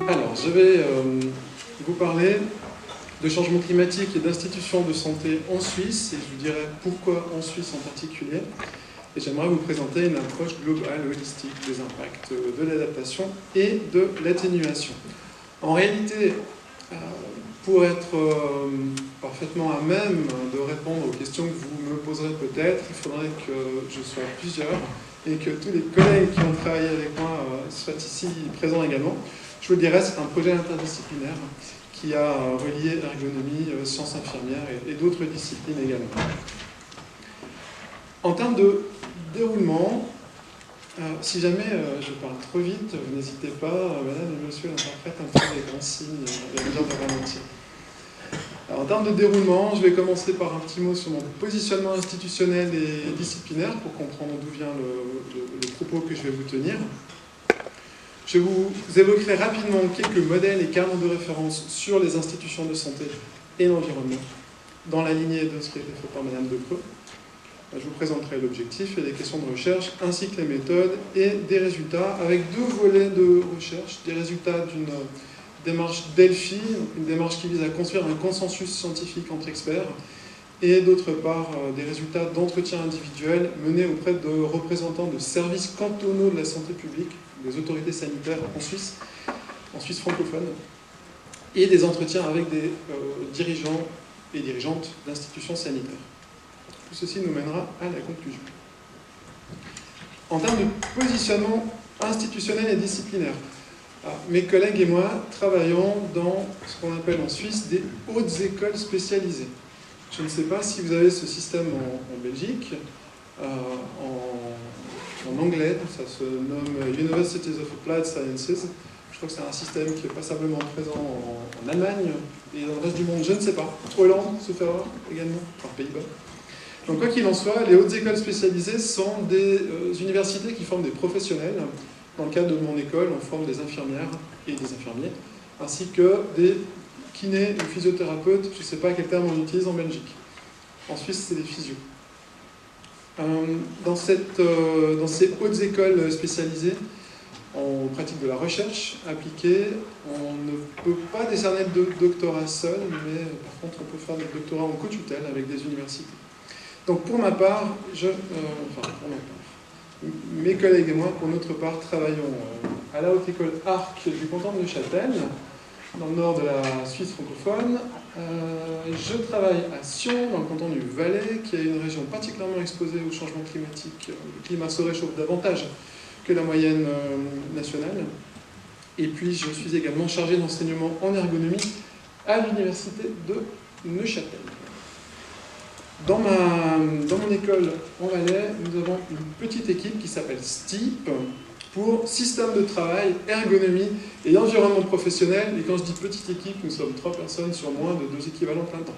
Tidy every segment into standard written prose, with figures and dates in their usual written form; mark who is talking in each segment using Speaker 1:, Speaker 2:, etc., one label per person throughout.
Speaker 1: Alors, je vais vous parler de changement climatique et d'institutions de santé en Suisse, et je vous dirai pourquoi en Suisse en particulier. Et j'aimerais vous présenter une approche globale, holistique des impacts de l'adaptation et de l'atténuation. En réalité, pour être parfaitement à même de répondre aux questions que vous me poserez peut-être, il faudrait que je sois plusieurs et que tous les collègues qui ont travaillé avec moi soient ici présents également. Je vous le dirai, c'est un projet interdisciplinaire qui a relié ergonomie, sciences infirmières et d'autres disciplines également. En termes de déroulement, si jamais je parle trop vite, n'hésitez pas, madame et monsieur l'interprète, un peu des grands signes, il y a besoin de ralentir. Alors, en termes de déroulement, je vais commencer par un petit mot sur mon positionnement institutionnel et disciplinaire pour comprendre d'où vient le propos que je vais vous tenir. Je vous évoquerai rapidement quelques modèles et cadres de référence sur les institutions de santé et l'environnement, dans la lignée de ce qui a été fait par madame Decreux. Je vous présenterai l'objectif et les questions de recherche, ainsi que les méthodes et des résultats, avec deux volets de recherche, des résultats d'une démarche Delphi, une démarche qui vise à construire un consensus scientifique entre experts, et d'autre part des résultats d'entretien individuel menés auprès de représentants de services cantonaux de la santé publique, des autorités sanitaires en Suisse francophone, et des entretiens avec des dirigeants et dirigeantes d'institutions sanitaires. Tout ceci nous mènera à la conclusion. En termes de positionnement institutionnel et disciplinaire, mes collègues et moi travaillons dans ce qu'on appelle en Suisse des hautes écoles spécialisées. Je ne sais pas si vous avez ce système en Belgique, en anglais, ça se nomme Universities of Applied Sciences. Je crois que c'est un système qui est passablement présent en Allemagne et dans le reste du monde, je ne sais pas. Hollande, sauf erreur, également, enfin Pays-Bas. Donc quoi qu'il en soit, les hautes écoles spécialisées sont des universités qui forment des professionnels. Dans le cadre de mon école, on forme des infirmières et des infirmiers, ainsi que des kinés ou physiothérapeutes, je ne sais pas quel terme on utilise en Belgique. En Suisse, c'est des physios. Dans ces hautes écoles spécialisées, on pratique de la recherche appliquée. On ne peut pas décerner de doctorat seul, mais par contre, on peut faire des doctorats en co-tutelle avec des universités. Donc pour ma part, mes collègues et moi, pour notre part, travaillons à la Haute École Arc du canton de Neuchâtel, dans le nord de la Suisse francophone. Je travaille à Sion, dans le canton du Valais, qui est une région particulièrement exposée au changement climatique. Le climat se réchauffe davantage que la moyenne nationale. Et puis, je suis également chargé d'enseignement en ergonomie à l'université de Neuchâtel. Dans mon école en Valais, nous avons une petite équipe qui s'appelle STEEP, pour système de travail, ergonomie et environnement professionnel. Et quand je dis petite équipe, nous sommes 3 personnes sur moins de 2 équivalents plein temps.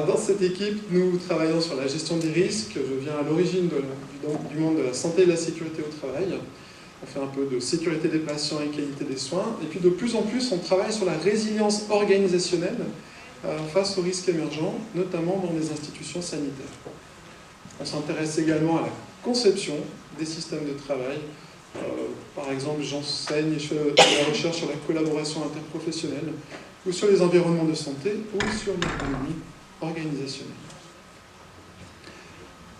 Speaker 1: Dans cette équipe, nous travaillons sur la gestion des risques. Je viens à l'origine du monde de la santé et de la sécurité au travail. On fait un peu de sécurité des patients et qualité des soins. Et puis de plus en plus, on travaille sur la résilience organisationnelle face aux risques émergents, notamment dans les institutions sanitaires. On s'intéresse également à la conception des systèmes de travail. Par exemple, j'enseigne et je fais de la recherche sur la collaboration interprofessionnelle, ou sur les environnements de santé, ou sur l'ergonomie organisationnelle.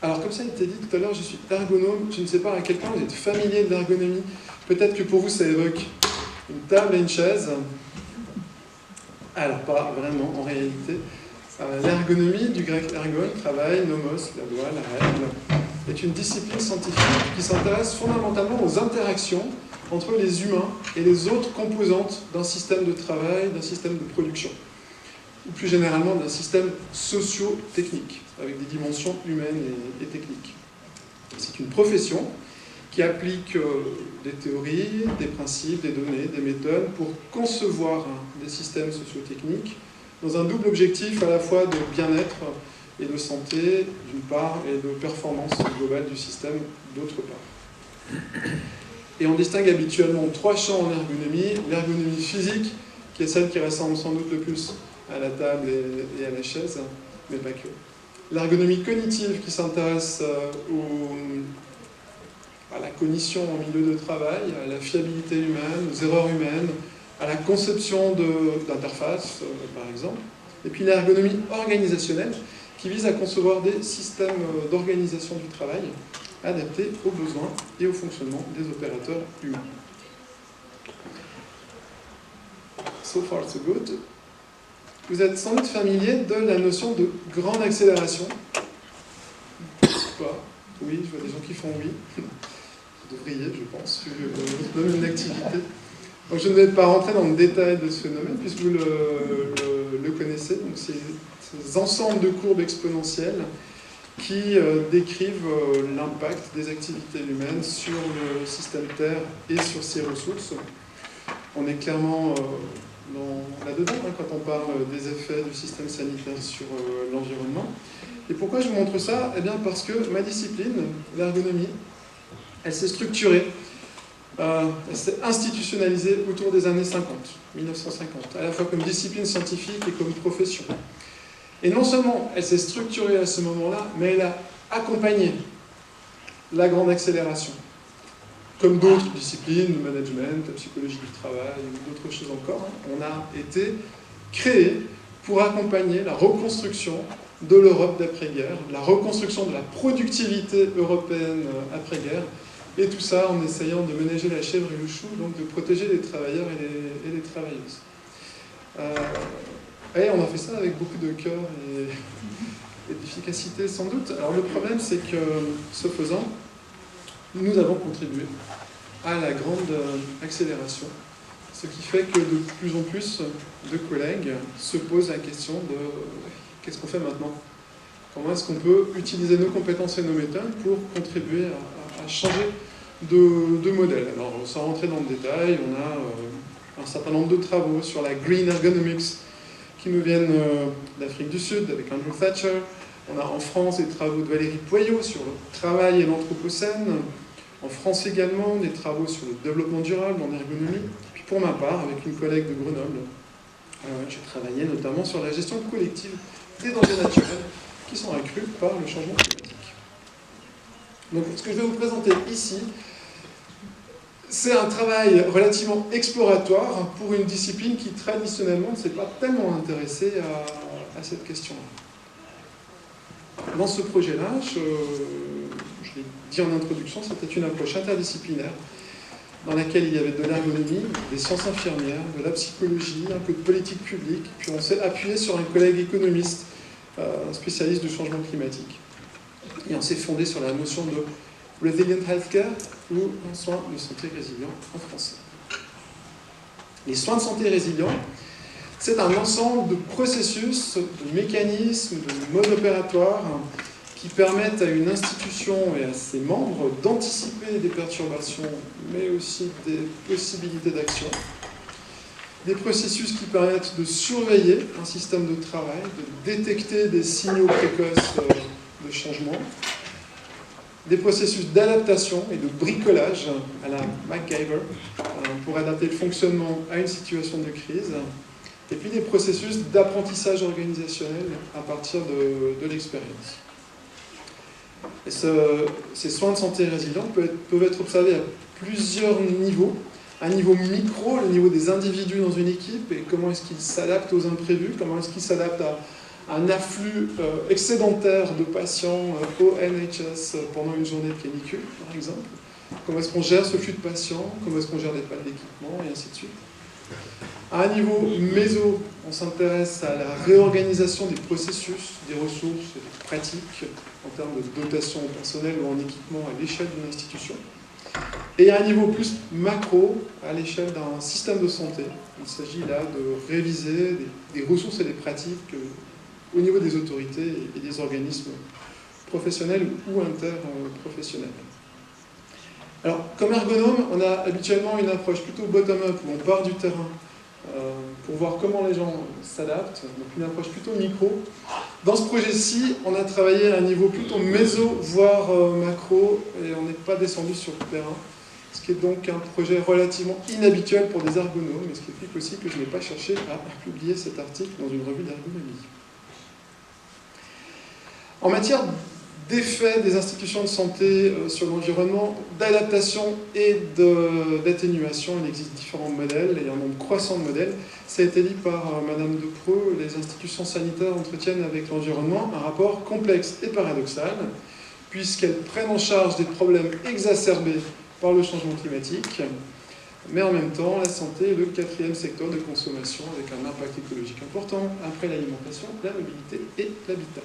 Speaker 1: Alors, comme ça a été dit tout à l'heure, je suis ergonome. Je ne sais pas à quel point vous êtes familier de l'ergonomie. Peut-être que pour vous, ça évoque une table et une chaise. Alors, pas vraiment, en réalité. L'ergonomie, du grec ergon, travail, nomos, la loi, la règle, est une discipline scientifique qui s'intéresse fondamentalement aux interactions entre les humains et les autres composantes d'un système de travail, d'un système de production, ou plus généralement d'un système socio-technique, avec des dimensions humaines et techniques. C'est une profession qui applique des théories, des principes, des données, des méthodes pour concevoir des systèmes socio-techniques dans un double objectif à la fois de bien-être et de santé d'une part et de performance globale du système d'autre part. Et on distingue habituellement 3 champs en ergonomie. L'ergonomie physique, qui est celle qui ressemble sans doute le plus à la table et à la chaise, mais pas que. L'ergonomie cognitive, qui s'intéresse à la cognition en milieu de travail, à la fiabilité humaine, aux erreurs humaines, à la conception d'interfaces, par exemple. Et puis l'ergonomie organisationnelle, qui vise à concevoir des systèmes d'organisation du travail adaptés aux besoins et au fonctionnement des opérateurs humains. So far, so good. Vous êtes sans doute familier de la notion de grande accélération. Pas. Oui, je vois des gens qui font oui. Vous devriez, je pense, vu le domaine d'activité. Donc, je ne vais pas rentrer dans le détail de ce phénomène, puisque vous le connaissez. Donc, c'est ces ensembles de courbes exponentielles qui décrivent l'impact des activités humaines sur le système Terre et sur ses ressources. On est clairement là-dedans quand on parle des effets du système sanitaire sur l'environnement. Et pourquoi je vous montre ça? Eh bien parce que ma discipline, l'ergonomie, elle s'est structurée, elle s'est institutionnalisée autour des années 50, 1950, à la fois comme discipline scientifique et comme profession. Et non seulement elle s'est structurée à ce moment-là, mais elle a accompagné la grande accélération. Comme d'autres disciplines, le management, la psychologie du travail, ou d'autres choses encore, on a été créé pour accompagner la reconstruction de l'Europe d'après-guerre, la reconstruction de la productivité européenne après-guerre, et tout ça en essayant de ménager la chèvre et le chou, donc de protéger les travailleurs et les travailleuses. Et on a fait ça avec beaucoup de cœur et d'efficacité sans doute. Alors le problème c'est que, ce faisant, nous avons contribué à la grande accélération, ce qui fait que de plus en plus de collègues se posent la question de qu'est-ce qu'on fait maintenant? Comment est-ce qu'on peut utiliser nos compétences et nos méthodes pour contribuer à changer de modèle? Alors sans rentrer dans le détail, on a un certain nombre de travaux sur la Green Ergonomics qui nous viennent d'Afrique du Sud avec Andrew Thatcher. On a en France des travaux de Valérie Poyot sur le travail et l'anthropocène. En France également, des travaux sur le développement durable en ergonomie. Et puis pour ma part, avec une collègue de Grenoble, j'ai travaillé notamment sur la gestion collective des dangers naturels qui sont accrus par le changement climatique. Donc ce que je vais vous présenter ici, c'est un travail relativement exploratoire pour une discipline qui traditionnellement ne s'est pas tellement intéressée à cette question-là. Dans ce projet-là, je l'ai dit en introduction, c'était une approche interdisciplinaire dans laquelle il y avait de l'ergonomie, des sciences infirmières, de la psychologie, un peu de politique publique, puis on s'est appuyé sur un collègue économiste, un spécialiste du changement climatique. Et on s'est fondé sur la notion de Resilient Healthcare ou un soin de santé résilient en français. Les soins de santé résilients, c'est un ensemble de processus, de mécanismes, de modes opératoires qui permettent à une institution et à ses membres d'anticiper des perturbations, mais aussi des possibilités d'action. Des processus qui permettent de surveiller un système de travail, de détecter des signaux précoces de changement. Des processus d'adaptation et de bricolage à la MacGyver pour adapter le fonctionnement à une situation de crise. Et puis des processus d'apprentissage organisationnel à partir de l'expérience. Et ces soins de santé résilients peuvent être observés à plusieurs niveaux. Un niveau micro, le niveau des individus dans une équipe, et comment est-ce qu'ils s'adaptent aux imprévus, comment est-ce qu'ils s'adaptent à un afflux excédentaire de patients au NHS pendant une journée de canicule, par exemple. Comment est-ce qu'on gère ce flux de patients, comment est-ce qu'on gère des pannes d'équipement, et ainsi de suite. À un niveau méso, on s'intéresse à la réorganisation des processus, des ressources et des pratiques en termes de dotation personnelle ou en équipement à l'échelle d'une institution. Et à un niveau plus macro, à l'échelle d'un système de santé. Il s'agit là de réviser des ressources et des pratiques au niveau des autorités et des organismes professionnels ou interprofessionnels. Alors, comme ergonome, on a habituellement une approche plutôt bottom-up, où on part du terrain pour voir comment les gens s'adaptent, donc une approche plutôt micro. Dans ce projet-ci, on a travaillé à un niveau plutôt méso, voire macro, et on n'est pas descendu sur le terrain, ce qui est donc un projet relativement inhabituel pour des ergonomes, mais ce qui explique aussi que je n'ai pas cherché à publier cet article dans une revue d'ergonomie. En matière d'effets des institutions de santé sur l'environnement, d'adaptation et d'atténuation. Il existe différents modèles, et un nombre croissant de modèles. Ça a été dit par Madame Depreux, les institutions sanitaires entretiennent avec l'environnement un rapport complexe et paradoxal, puisqu'elles prennent en charge des problèmes exacerbés par le changement climatique, mais en même temps, la santé est le 4e secteur de consommation avec un impact écologique important après l'alimentation, la mobilité et l'habitat.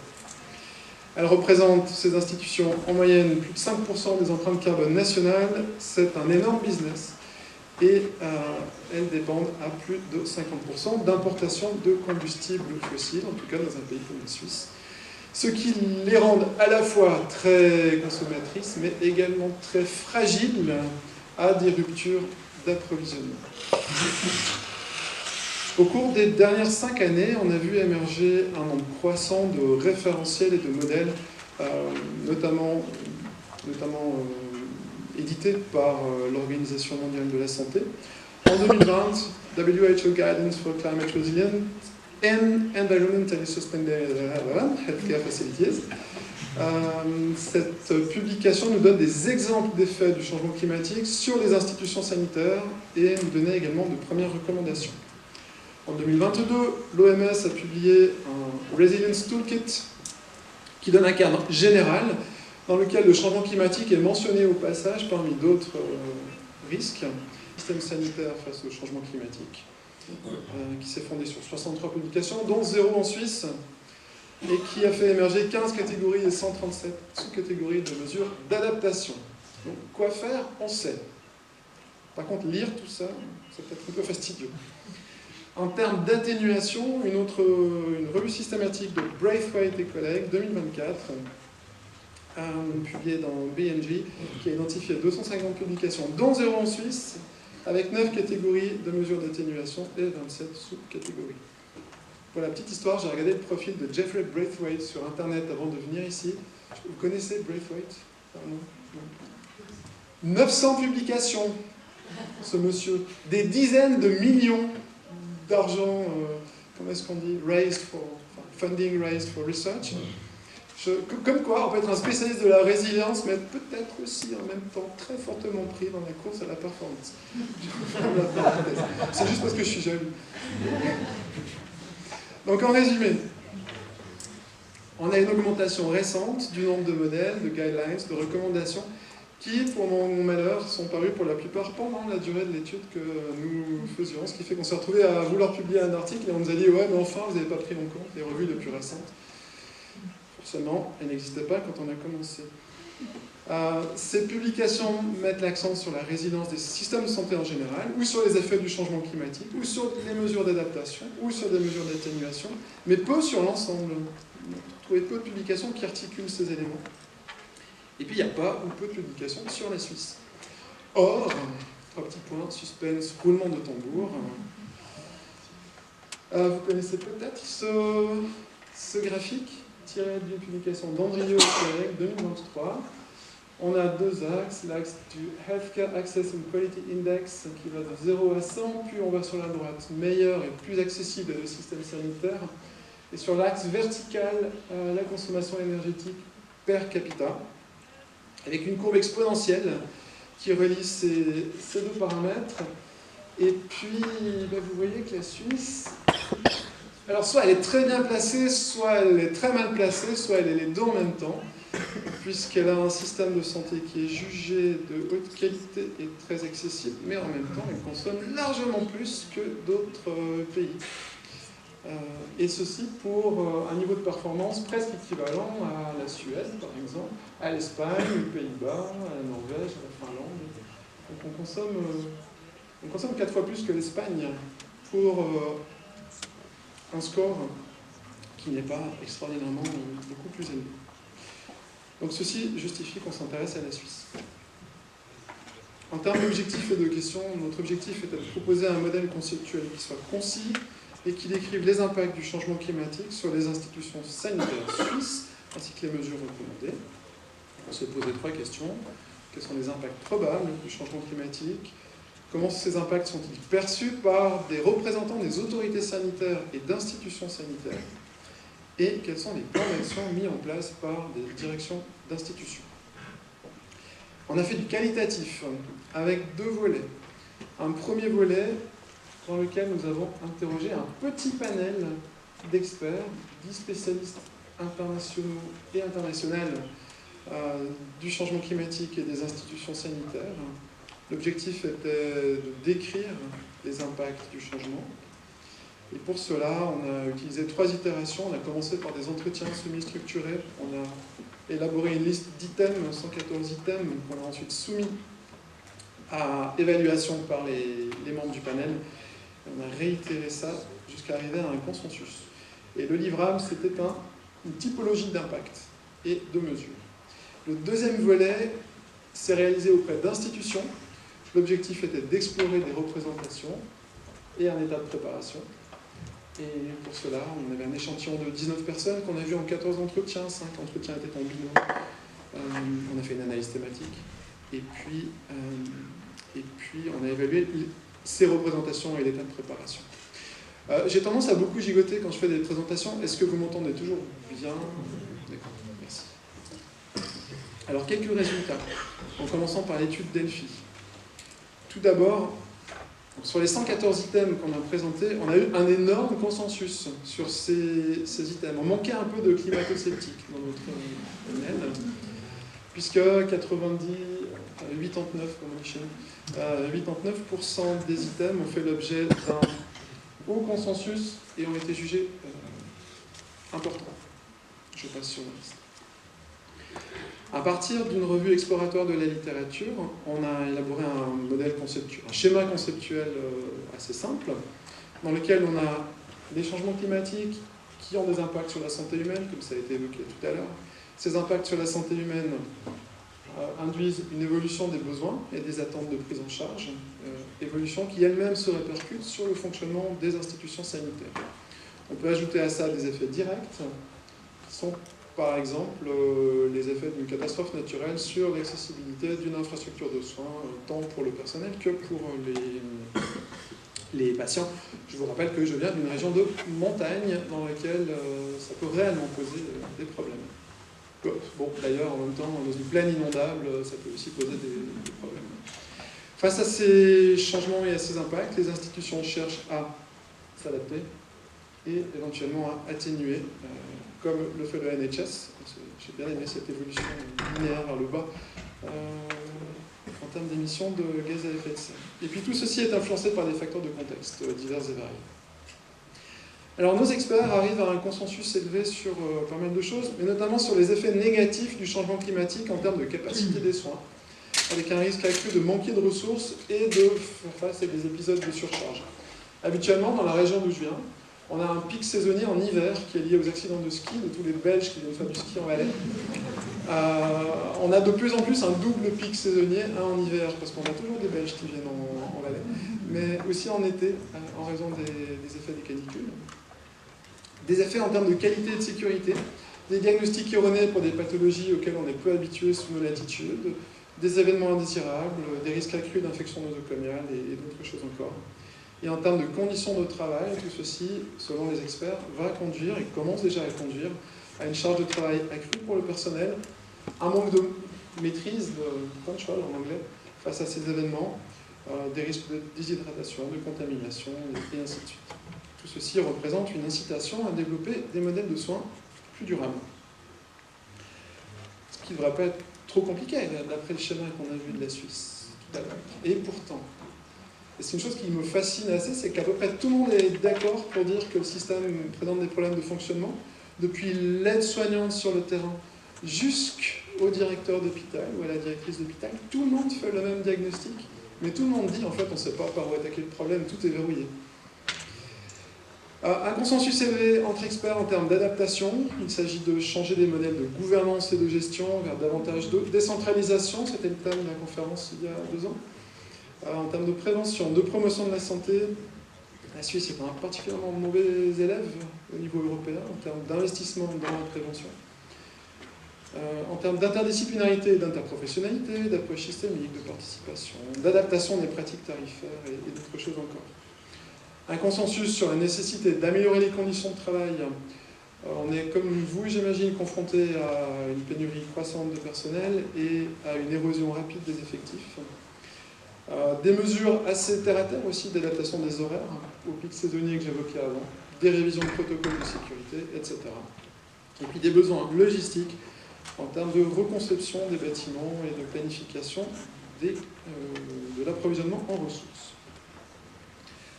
Speaker 1: Elles représentent, ces institutions, en moyenne plus de 5% des empreintes carbone nationales. C'est un énorme business. Et elles dépendent à plus de 50% d'importation de combustibles fossiles, en tout cas dans un pays comme la Suisse. Ce qui les rend à la fois très consommatrices, mais également très fragiles à des ruptures d'approvisionnement. Au cours des dernières 5 années, on a vu émerger un nombre croissant de référentiels et de modèles, notamment édités par l'Organisation mondiale de la santé. En 2020, WHO Guidance for Climate Resilience and Environmentally Sustainable Healthcare Facilities. Cette publication nous donne des exemples d'effets du changement climatique sur les institutions sanitaires et nous donnait également de premières recommandations. En 2022, l'OMS a publié un Resilience Toolkit qui donne un cadre général dans lequel le changement climatique est mentionné au passage parmi d'autres risques. Système sanitaire face au changement climatique, qui s'est fondé sur 63 publications, dont 0 en Suisse, et qui a fait émerger 15 catégories et 137 sous-catégories de mesures d'adaptation. Donc, quoi faire, on sait. Par contre, lire tout ça, c'est peut-être un peu fastidieux. En termes d'atténuation, une revue systématique de Braithwaite et collègues, 2024, publiée dans BMJ, qui a identifié 250 publications, dont 0 en Suisse, avec 9 catégories de mesures d'atténuation et 27 sous-catégories. Pour la petite histoire, j'ai regardé le profil de Jeffrey Braithwaite sur Internet avant de venir ici. Vous connaissez Braithwaite? 900 publications, ce monsieur. Des dizaines de millions d'argent, comment est-ce qu'on dit, funding raised for research. Comme quoi, on peut être un spécialiste de la résilience, mais peut-être aussi en même temps très fortement pris dans la course à la performance. C'est juste parce que je suis jeune. Donc en résumé, on a une augmentation récente du nombre de modèles, de guidelines, de recommandations, qui, pour mon malheur, sont parus pour la plupart pendant la durée de l'étude que nous faisions, ce qui fait qu'on s'est retrouvé à vouloir publier un article et on nous a dit « Ouais, mais enfin, vous n'avez pas pris en compte les revues les plus récentes ». Forcément, elles n'existaient pas quand on a commencé. Ces publications mettent l'accent sur la résilience des systèmes de santé en général, ou sur les effets du changement climatique, ou sur les mesures d'adaptation, ou sur des mesures d'atténuation, mais peu sur l'ensemble. Vous trouvez peu de publications qui articulent ces éléments. Et puis il n'y a pas ou peu de publications sur la Suisse. Or, 3 petits points, suspense, roulement de tambour. Vous connaissez peut-être ce graphique tiré d'une publication d'Andrio et collègues 2023. On a 2 axes, l'axe du Healthcare Access and Quality Index qui va de 0 à 100, puis on va sur la droite, meilleur et plus accessible le système sanitaire, et sur l'axe vertical, la consommation énergétique per capita, avec une courbe exponentielle qui relie ces 2 paramètres. Et puis, vous voyez que la Suisse, alors soit elle est très bien placée, soit elle est très mal placée, soit elle est les deux en même temps, puisqu'elle a un système de santé qui est jugé de haute qualité et très accessible, mais en même temps elle consomme largement plus que d'autres pays. Et ceci pour un niveau de performance presque équivalent à la Suède, par exemple, à l'Espagne, aux Pays-Bas, à la Norvège, à la Finlande. Donc on consomme 4 fois plus que l'Espagne pour un score qui n'est pas extraordinairement beaucoup plus élevé. Donc ceci justifie qu'on s'intéresse à la Suisse. En termes d'objectifs et de questions, notre objectif est de proposer un modèle conceptuel qui soit concis et qui décrive les impacts du changement climatique sur les institutions sanitaires suisses, ainsi que les mesures recommandées. On s'est posé 3 questions. Quels sont les impacts probables du changement climatique? Comment ces impacts sont-ils perçus par des représentants des autorités sanitaires et d'institutions sanitaires? et quels sont les plans d'action mis en place par des directions d'institutions. On a fait du qualitatif avec 2 volets. Un premier volet dans lequel nous avons interrogé un petit panel d'experts, 10 spécialistes internationaux et internationales du changement climatique et des institutions sanitaires. L'objectif était de décrire les impacts du changement. Et pour cela, on a utilisé 3 itérations. On a commencé par des entretiens semi-structurés. On a élaboré une liste d'items, 114 items, qu'on a ensuite soumis à évaluation par les membres du panel. On a réitéré ça jusqu'à arriver à un consensus. Et le livrable, c'était une typologie d'impact et de mesures. Le deuxième volet s'est réalisé auprès d'institutions. L'objectif était d'explorer des représentations et un état de préparation. Et pour cela, on avait un échantillon de 19 personnes qu'on a vu en 14 entretiens. 5 entretiens étaient en binôme. On a fait une analyse thématique. Et puis on a évalué ces représentations et l'état de préparation. J'ai tendance à beaucoup gigoter quand je fais des présentations. Est-ce que vous m'entendez toujours bien? D'accord, merci. Alors, quelques résultats, en commençant par l'étude Delphi. Tout d'abord, sur les 114 items qu'on a présentés, on a eu un énorme consensus sur ces items. On manquait un peu de climato-sceptiques dans notre panel, puisque 89, comme on dit chez nous, 89% des items ont fait l'objet d'un haut consensus et ont été jugés importants. Je passe sur la liste. À partir d'une revue exploratoire de la littérature, on a élaboré un schéma conceptuel assez simple, dans lequel on a les changements climatiques qui ont des impacts sur la santé humaine, comme ça a été évoqué tout à l'heure. Ces impacts sur la santé humaine induisent une évolution des besoins et des attentes de prise en charge, évolution qui elle-même se répercute sur le fonctionnement des institutions sanitaires. On peut ajouter à ça des effets directs, qui sont par exemple les effets d'une catastrophe naturelle sur l'accessibilité d'une infrastructure de soins, tant pour le personnel que pour les patients. Je vous rappelle que je viens d'une région de montagne dans laquelle ça peut réellement poser des problèmes. Bon, d'ailleurs, en même temps, dans une plaine inondable, ça peut aussi poser des problèmes. Face à ces changements et à ces impacts, les institutions cherchent à s'adapter et éventuellement à atténuer, comme le fait le NHS. J'ai bien aimé cette évolution linéaire vers le bas en termes d'émissions de gaz à effet de serre. Et puis tout ceci est influencé par des facteurs de contexte divers et variés. Alors nos experts arrivent à un consensus élevé sur pas mal de choses, mais notamment sur les effets négatifs du changement climatique en termes de capacité des soins, avec un risque accru de manquer de ressources et de faire face à des épisodes de surcharge. Habituellement, dans la région d'où je viens, on a un pic saisonnier en hiver qui est lié aux accidents de ski de tous les Belges qui viennent faire du ski en Valais. On a de plus en plus un double pic saisonnier, un en hiver, parce qu'on a toujours des Belges qui viennent en Valais, mais aussi en été, en raison des effets des canicules. Des effets en termes de qualité et de sécurité, des diagnostics erronés pour des pathologies auxquelles on est peu habitué sous nos latitudes, des événements indésirables, des risques accrus d'infections nosocomiales et d'autres choses encore. Et en termes de conditions de travail, tout ceci, selon les experts, va conduire, et commence déjà à conduire, à une charge de travail accrue pour le personnel, un manque de maîtrise, de control en anglais, face à ces événements, des risques de déshydratation, de contamination, et ainsi de suite. Tout ceci représente une incitation à développer des modèles de soins plus durables. Ce qui ne devrait pas être trop compliqué, d'après le schéma qu'on a vu de la Suisse tout à l'heure. Et pourtant, et c'est une chose qui me fascine assez, c'est qu'à peu près tout le monde est d'accord pour dire que le système présente des problèmes de fonctionnement, depuis l'aide-soignante sur le terrain jusqu'au directeur d'hôpital ou à la directrice d'hôpital. Tout le monde fait le même diagnostic, mais tout le monde dit en fait on ne sait pas par où attaquer le problème, tout est verrouillé. Un consensus élevé entre experts en termes d'adaptation. Il s'agit de changer des modèles de gouvernance et de gestion vers davantage de décentralisation. C'était le thème de la conférence il y a 2 ans. En termes de prévention, de promotion de la santé, la Suisse est un particulièrement mauvais élève au niveau européen en termes d'investissement dans la prévention. En termes d'interdisciplinarité et d'interprofessionnalité, d'approche systémique, de participation, d'adaptation des pratiques tarifaires et d'autres choses encore. Un consensus sur la nécessité d'améliorer les conditions de travail On est, comme vous, j'imagine, confronté à une pénurie croissante de personnel et à une érosion rapide des effectifs. Des mesures assez terre-à-terre aussi d'adaptation des horaires aux pics saisonniers que j'évoquais avant, des révisions de protocoles de sécurité, etc. Et puis des besoins logistiques en termes de reconception des bâtiments et de planification de l'approvisionnement en ressources.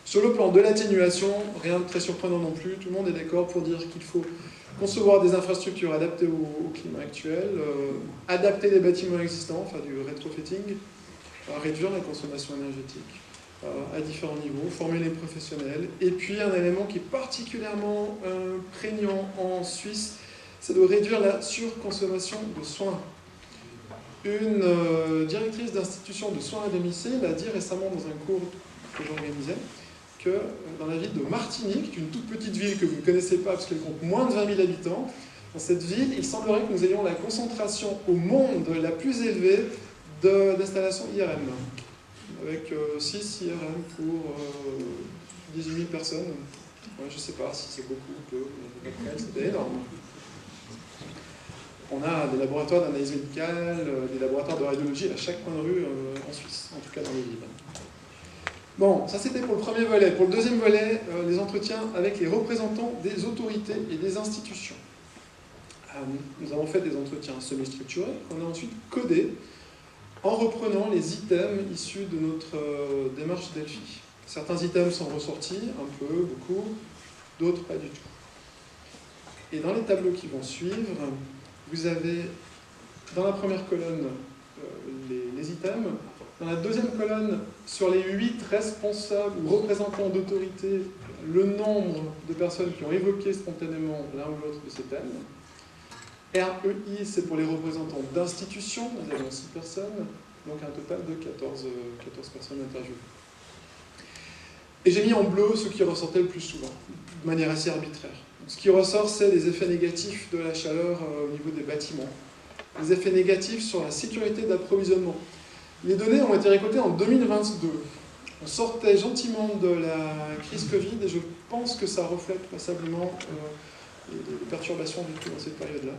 Speaker 1: Sur le plan de l'atténuation, rien de très surprenant non plus, tout le monde est d'accord pour dire qu'il faut concevoir des infrastructures adaptées au climat actuel, adapter les bâtiments existants, faire du rétrofitting, réduire la consommation énergétique à différents niveaux, former les professionnels. Et puis un élément qui est particulièrement prégnant en Suisse, c'est de réduire la surconsommation de soins. Une directrice d'institution de soins à domicile a dit récemment dans un cours que j'organisais que dans la ville de Martinique, une toute petite ville que vous ne connaissez pas parce qu'elle compte moins de 20 000 habitants, dans cette ville, il semblerait que nous ayons la concentration au monde la plus élevée d'installations IRM, avec 6 IRM pour 18 000 personnes. Ouais, je ne sais pas si c'est beaucoup ou peu, mais c'est énorme. On a des laboratoires d'analyse médicale, des laboratoires de radiologie à chaque coin de rue en Suisse, en tout cas dans les villes. Bon, ça c'était pour le premier volet. Pour le deuxième volet, les entretiens avec les représentants des autorités et des institutions. Nous avons fait des entretiens semi-structurés qu'on a ensuite codés en reprenant les items issus de notre démarche Delphi. Certains items sont ressortis, un peu, beaucoup, d'autres pas du tout. Et dans les tableaux qui vont suivre, vous avez dans la première colonne les items, dans la deuxième colonne, sur les 8 responsables ou représentants d'autorité, le nombre de personnes qui ont évoqué spontanément l'un ou l'autre de ces thèmes. REI, c'est pour les représentants d'institutions, nous avons 6 personnes, donc un total de 14 personnes interviewées. Et j'ai mis en bleu ce qui ressortait le plus souvent, de manière assez arbitraire. Donc, ce qui ressort, c'est les effets négatifs de la chaleur au niveau des bâtiments, les effets négatifs sur la sécurité d'approvisionnement. Les données ont été récoltées en 2022. On sortait gentiment de la crise Covid et je pense que ça reflète passablement les perturbations du tout dans cette période-là.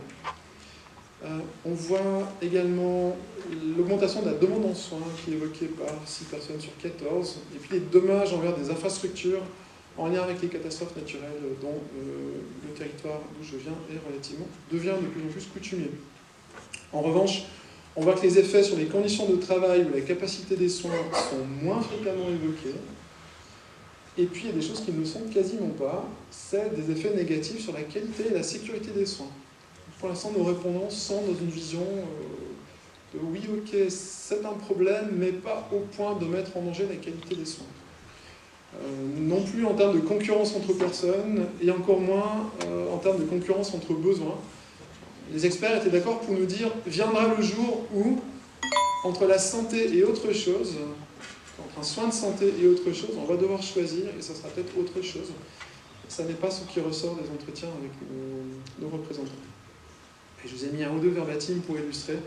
Speaker 1: On voit également l'augmentation de la demande en soins qui est évoquée par 6 personnes sur 14, et puis les dommages envers des infrastructures en lien avec les catastrophes naturelles dont le territoire d'où je viens devient de plus en plus coutumier. En revanche, on voit que les effets sur les conditions de travail ou la capacité des soins sont moins fréquemment évoqués. Et puis, il y a des choses qui ne le sont quasiment pas, c'est des effets négatifs sur la qualité et la sécurité des soins. Pour l'instant, nos répondants sont dans une vision de oui, ok, c'est un problème, mais pas au point de mettre en danger la qualité des soins. Non plus en termes de concurrence entre personnes, et encore moins en termes de concurrence entre besoins. Les experts étaient d'accord pour nous dire « viendra le jour où, entre la santé et autre chose, entre un soin de santé et autre chose, on va devoir choisir, et ça sera peut-être autre chose. » Ça n'est pas ce qui ressort des entretiens avec nos représentants. Et je vous ai mis un ou deux verbatim pour illustrer.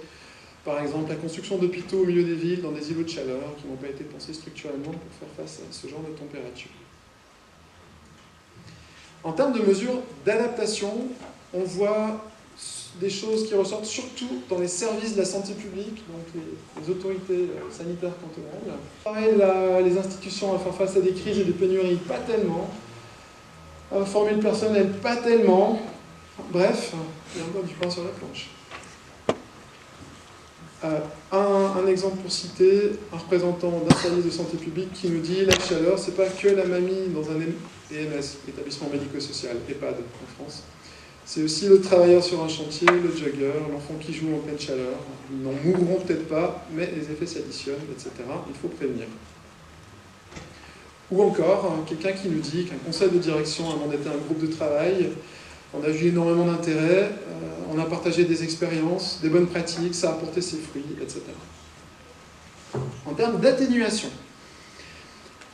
Speaker 1: Par exemple, la construction d'hôpitaux au milieu des villes, dans des îlots de chaleur, qui n'ont pas été pensés structurellement pour faire face à ce genre de température. En termes de mesures d'adaptation, on voit des choses qui ressortent surtout dans les services de la santé publique, donc les autorités sanitaires cantonales. Pareil, les institutions à faire face à des crises et des pénuries, pas tellement. Former le personnel, pas tellement. Bref, il y a encore du pain sur la planche. Un exemple pour citer, un représentant d'un service de santé publique qui nous dit « la chaleur, c'est pas que la mamie dans un EMS, établissement médico-social, EHPAD en France. C'est aussi le travailleur sur un chantier, le jogger, l'enfant qui joue en pleine chaleur. Ils n'en mourront peut-être pas, mais les effets s'additionnent, etc. Il faut prévenir. » Ou encore, quelqu'un qui nous dit qu'un conseil de direction a mandaté un groupe de travail, on a vu énormément d'intérêt, on a partagé des expériences, des bonnes pratiques, ça a apporté ses fruits, etc. En termes d'atténuation,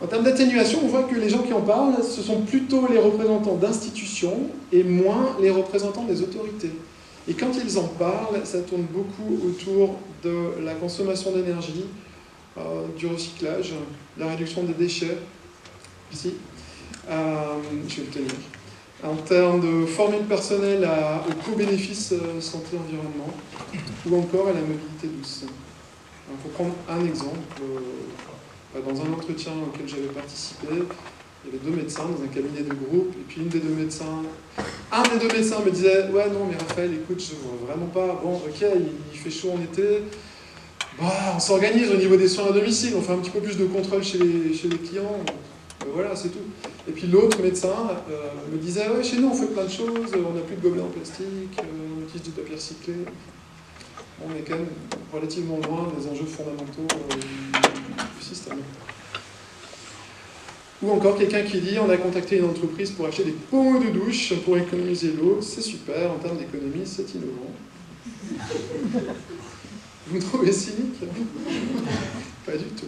Speaker 1: on voit que les gens qui en parlent, ce sont plutôt les représentants d'institutions et moins les représentants des autorités. Et quand ils en parlent, ça tourne beaucoup autour de la consommation d'énergie, du recyclage, de la réduction des déchets. Ici, je vais le tenir. en termes de former le personnel au co-bénéfice santé-environnement, ou encore à la mobilité douce. Il faut prendre un exemple. Dans un entretien auquel j'avais participé, il y avait 2 médecins dans un cabinet de groupe, et puis un des deux médecins me disait « Ouais, non, mais Raphaël, écoute, je ne vois vraiment pas. Bon, ok, il fait chaud en été. Bah, on s'organise au niveau des soins à domicile, on fait un petit peu plus de contrôle chez les clients. Voilà, c'est tout. » Et puis l'autre médecin me disait « Ouais, chez nous, on fait plein de choses. On n'a plus de gobelets en plastique, on utilise du papier recyclé. » On est quand même relativement loin des enjeux fondamentaux du système. Ou encore quelqu'un qui dit « On a contacté une entreprise pour acheter des pommes de douche pour économiser l'eau. C'est super, en termes d'économie, c'est innovant. » Vous me trouvez cynique? Pas du tout.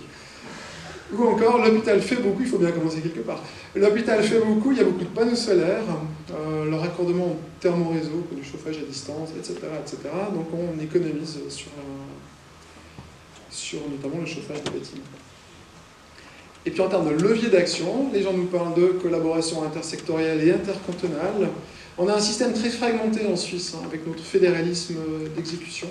Speaker 1: Ou encore, l'hôpital fait beaucoup, il faut bien commencer quelque part. L'hôpital fait beaucoup, il y a beaucoup de panneaux solaires, le raccordement au thermoréseau, du chauffage à distance, etc., etc. Donc on économise sur notamment le chauffage des bâtiments. Et puis en termes de levier d'action, les gens nous parlent de collaboration intersectorielle et intercantonale. On a un système très fragmenté en Suisse, avec notre fédéralisme d'exécution.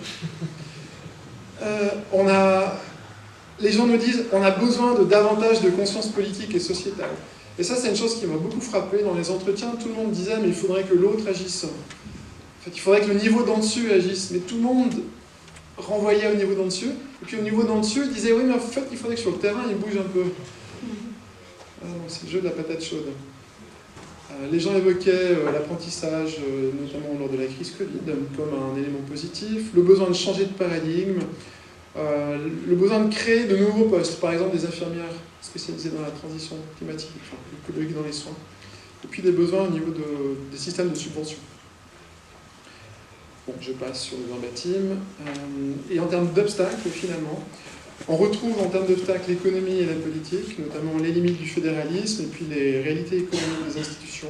Speaker 1: Les gens nous disent on a besoin de davantage de conscience politique et sociétale. Et ça, c'est une chose qui m'a beaucoup frappé. Dans les entretiens, tout le monde disait mais il faudrait que l'autre agisse. En fait, il faudrait que le niveau d'en dessus agisse. Mais tout le monde renvoyait au niveau d'en dessus. Et puis au niveau d'en dessus, il disait oui, mais en fait, il faudrait que sur le terrain, il bouge un peu. C'est le jeu de la patate chaude. Les gens évoquaient l'apprentissage, notamment lors de la crise Covid, comme un élément positif, le besoin de changer de paradigme, le besoin de créer de nouveaux postes, par exemple des infirmières spécialisées dans la transition climatique, écologique dans les soins, et puis des besoins au niveau des systèmes de subvention. Bon, je passe sur le verbatim. Et en termes d'obstacles, finalement, on retrouve en termes d'obstacles l'économie et la politique, notamment les limites du fédéralisme et puis les réalités économiques des institutions.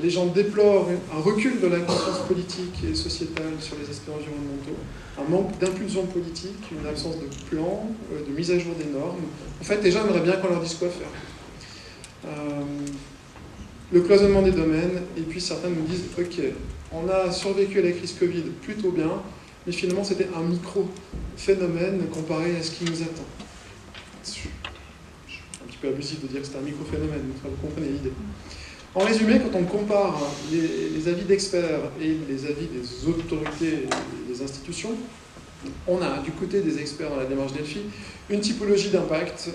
Speaker 1: Les gens déplorent un recul de la conscience politique et sociétale sur les aspects environnementaux, un manque d'impulsion politique, une absence de plan, de mise à jour des normes. En fait, les gens aimeraient bien qu'on leur dise quoi faire. Le cloisonnement des domaines, et puis certains nous disent « Ok, on a survécu à la crise Covid plutôt bien, mais finalement c'était un micro-phénomène comparé à ce qui nous attend. » C'est un petit peu abusif de dire que c'est un micro-phénomène, mais vous comprenez l'idée. En résumé, quand on compare les avis d'experts et les avis des autorités et des institutions, on a du côté des experts dans la démarche Delphi une typologie d'impact,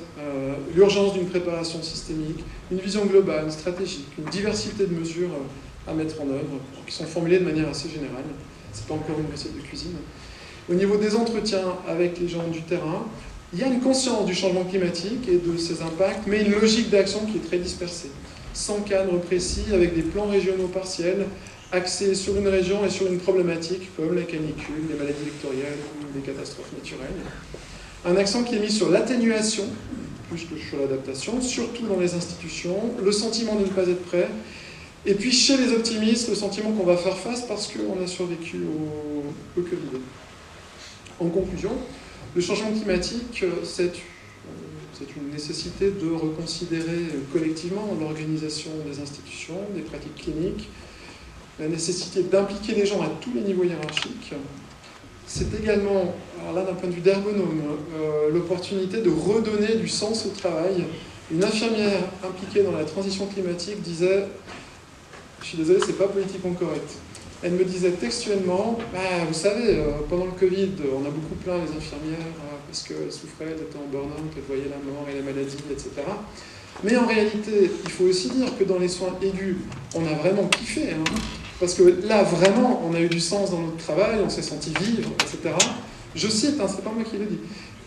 Speaker 1: l'urgence d'une préparation systémique, une vision globale, stratégique, une diversité de mesures à mettre en œuvre, qui sont formulées de manière assez générale. Ce n'est pas encore une recette de cuisine. Au niveau des entretiens avec les gens du terrain, il y a une conscience du changement climatique et de ses impacts, mais une logique d'action qui est très dispersée, sans cadre précis, avec des plans régionaux partiels, axés sur une région et sur une problématique comme la canicule, les maladies vectorielles ou les catastrophes naturelles. Un accent qui est mis sur l'atténuation, plus que sur l'adaptation, surtout dans les institutions, le sentiment de ne pas être prêt, et puis chez les optimistes, le sentiment qu'on va faire face parce qu'on a survécu au Covid. En conclusion, le changement climatique, c'est une nécessité de reconsidérer collectivement l'organisation des institutions, des pratiques cliniques, la nécessité d'impliquer les gens à tous les niveaux hiérarchiques. C'est également, alors là d'un point de vue d'ergonome, l'opportunité de redonner du sens au travail. Une infirmière impliquée dans la transition climatique disait, je suis désolé, c'est pas politiquement correct. Elle me disait textuellement, vous savez, pendant le Covid, on a beaucoup plaint les infirmières parce qu'elles souffraient, elles étaient en burn-out, elles voyaient la mort et la maladie, etc. Mais en réalité, il faut aussi dire que dans les soins aigus, on a vraiment kiffé, hein, parce que là, vraiment, on a eu du sens dans notre travail, on s'est senti vivre, etc. Je cite, hein, c'est pas moi qui le dis.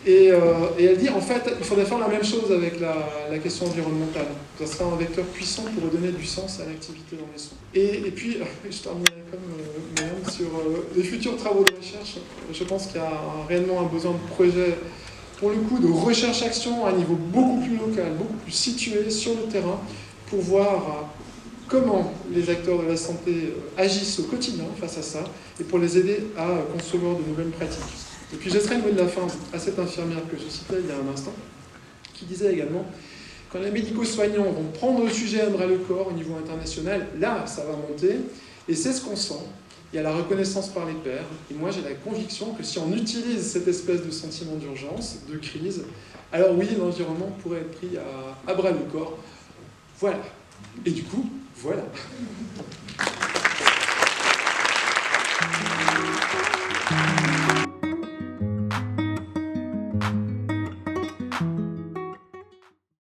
Speaker 1: Et elle dit, en fait, il faudrait faire la même chose avec la question environnementale. Ça sera un vecteur puissant pour redonner du sens à l'activité dans les soins. Et puis, je terminerai comme Myriam sur les futurs travaux de recherche. Je pense qu'il y a réellement un besoin de projet, pour le coup, de recherche-action à un niveau beaucoup plus local, beaucoup plus situé sur le terrain, pour voir comment les acteurs de la santé agissent au quotidien face à ça, et pour les aider à concevoir de nouvelles pratiques. Et puis je laisserai le mot de la fin à cette infirmière que je citais il y a un instant, qui disait également Quand les médico-soignants vont prendre le sujet à bras-le-corps au niveau international, là, ça va monter. Et c'est ce qu'on sent. Il y a la reconnaissance par les pairs. Et moi, j'ai la conviction que si on utilise cette espèce de sentiment d'urgence, de crise, alors oui, l'environnement pourrait être pris à bras-le-corps. Voilà. Et du coup, voilà.